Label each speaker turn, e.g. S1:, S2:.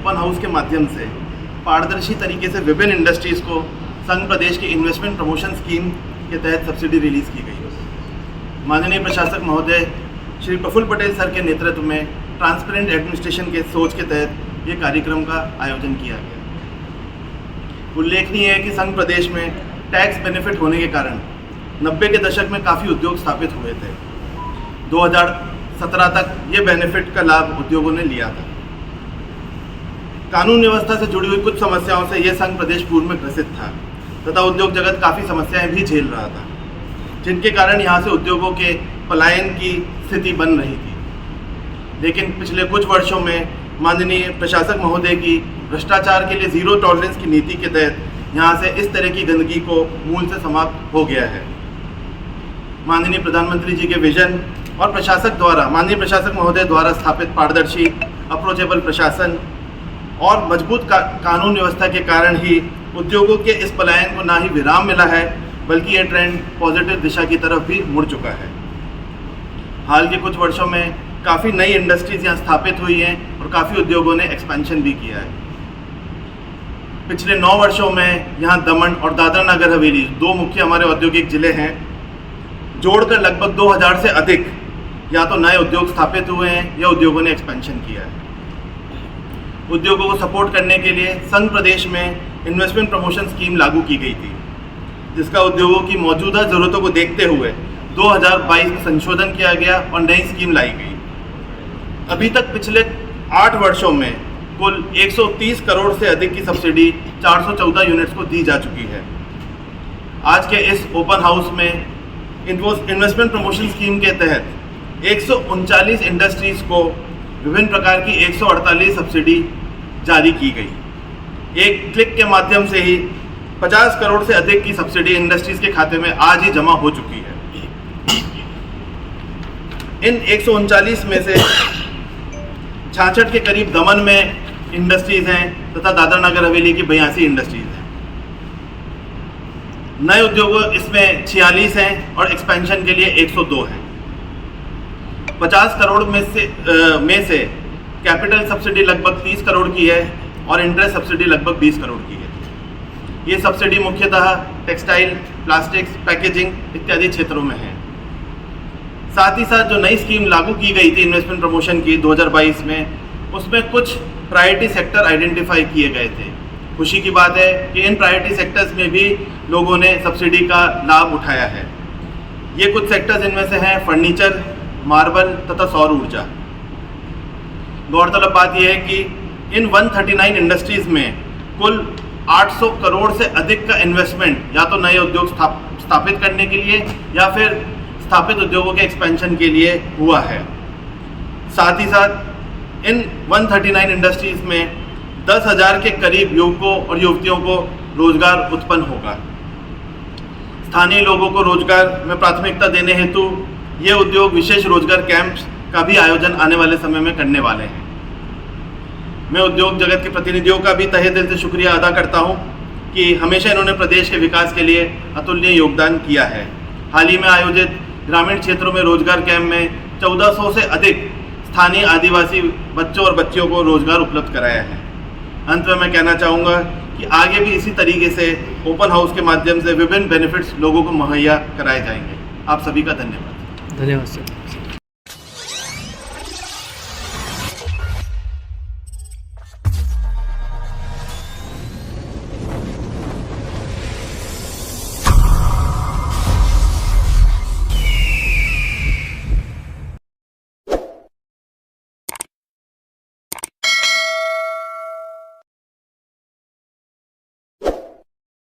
S1: Open house के माध्यम से पारदर्शी तरीके से विभिन्न इंडस्ट्रीज़ को संघ प्रदेश के इन्वेस्टमेंट प्रमोशन स्कीम के तहत सब्सिडी रिलीज़ की गई। माननीय प्रशासक महोदय श्री प्रफुल्ल पटेल सर के नेतृत्व में ट्रांसपेरेंट एडमिनिस्ट्रेशन के सोच के तहत ये कार्यक्रम का आयोजन किया गया। उल्लेखनीय है कि संघ प्रदेश में टैक्स बेनिफिट होने के कारण 90 के दशक में काफ़ी उद्योग स्थापित हुए थे। 2017 तक ये बेनिफिट का लाभ उद्योगों ने लिया था। कानून व्यवस्था से जुड़ी हुई कुछ समस्याओं से ये संघ प्रदेश पूर्व में ग्रसित था तथा उद्योग जगत काफ़ी समस्याएं भी झेल रहा था, जिनके कारण यहाँ से उद्योगों के पलायन की स्थिति बन रही थी। लेकिन पिछले कुछ वर्षों में माननीय प्रशासक महोदय की भ्रष्टाचार के लिए जीरो टॉलरेंस की नीति के तहत यहाँ से इस तरह की गंदगी को मूल से समाप्त हो गया है। माननीय प्रधानमंत्री जी के विजन और माननीय प्रशासक महोदय द्वारा स्थापित पारदर्शी अप्रोचेबल प्रशासन और मजबूत कानून व्यवस्था के कारण ही उद्योगों के इस पलायन को ना ही विराम मिला है, बल्कि ये ट्रेंड पॉजिटिव दिशा की तरफ भी मुड़ चुका है। हाल के कुछ वर्षों में काफ़ी नई इंडस्ट्रीज यहाँ स्थापित हुई हैं और काफ़ी उद्योगों ने एक्सपेंशन भी किया है। पिछले 9 वर्षों में यहाँ दमन और दादरा नगर हवेली 2 मुख्य हमारे औद्योगिक जिले हैं, जोड़कर लगभग 2000 से अधिक या तो नए उद्योग स्थापित हुए हैं या उद्योगों ने एक्सपेंशन किया है। उद्योगों को सपोर्ट करने के लिए संघ प्रदेश में इन्वेस्टमेंट प्रमोशन स्कीम लागू की गई थी, जिसका उद्योगों की मौजूदा ज़रूरतों को देखते हुए 2022 में संशोधन किया गया और नई स्कीम लाई गई। अभी तक पिछले 8 वर्षों में कुल 130 करोड़ से अधिक की सब्सिडी 414 यूनिट्स को दी जा चुकी है। आज के इस ओपन हाउस में इन्वेस्टमेंट प्रमोशन स्कीम के तहत 139 इंडस्ट्रीज़ को विभिन्न प्रकार की 148 सब्सिडी जारी की गई। एक क्लिक के माध्यम से ही 50 करोड़ से अधिक की सब्सिडी इंडस्ट्रीज़ के खाते में आज ही जमा हो चुकी है। इन 139 में से 66 के करीब दमन में इंडस्ट्रीज़ हैं तथा दादरा नगर हवेली की 82 इंडस्ट्रीज़ हैं। नए उद्योगों इसमें 46 हैं और एक्सपेंशन के लिए 102 हैं। 50 करोड़ में से कैपिटल सब्सिडी लगभग 30 करोड़ की है और इंटरेस्ट सब्सिडी लगभग 20 करोड़ की है। ये सब्सिडी मुख्यतः टेक्सटाइल, प्लास्टिक्स, पैकेजिंग इत्यादि क्षेत्रों में है। साथ ही साथ जो नई स्कीम लागू की गई थी इन्वेस्टमेंट प्रमोशन की 2022 में, उसमें कुछ प्रायोरिटी सेक्टर आइडेंटिफाई किए गए थे। खुशी की बात है कि इन प्रायोरिटी सेक्टर्स में भी लोगों ने सब्सिडी का लाभ उठाया है। ये कुछ सेक्टर्स इनमें से हैं फर्नीचर, मार्बल तथा सौर ऊर्जा। गौरतलब बात यह है कि इन 139 इंडस्ट्रीज में कुल 800 करोड़ से अधिक का इन्वेस्टमेंट या तो नए उद्योग स्थापित करने के लिए या फिर स्थापित उद्योगों के एक्सपेंशन के लिए हुआ है। साथ ही साथ इन 139 इंडस्ट्रीज में 10,000 के करीब युवकों और युवतियों को रोजगार उत्पन्न होगा। स्थानीय लोगों को रोजगार में प्राथमिकता देने हेतु ये उद्योग विशेष रोजगार कैंप्स का भी आयोजन आने वाले समय में करने वाले हैं। मैं उद्योग जगत के प्रतिनिधियों का भी तहे दिल से शुक्रिया अदा करता हूं कि हमेशा इन्होंने प्रदेश के विकास के लिए अतुलनीय योगदान किया है। हाल ही में आयोजित ग्रामीण क्षेत्रों में रोजगार कैंप में 1400 से अधिक स्थानीय आदिवासी बच्चों और बच्चियों को रोजगार उपलब्ध कराया है। अंत में मैं कहना चाहूँगा कि आगे भी इसी तरीके से ओपन हाउस के माध्यम से विभिन्न बेनिफिट्स लोगों को मुहैया कराए जाएंगे। आप सभी का धन्यवाद।
S2: धन्यवाद सर।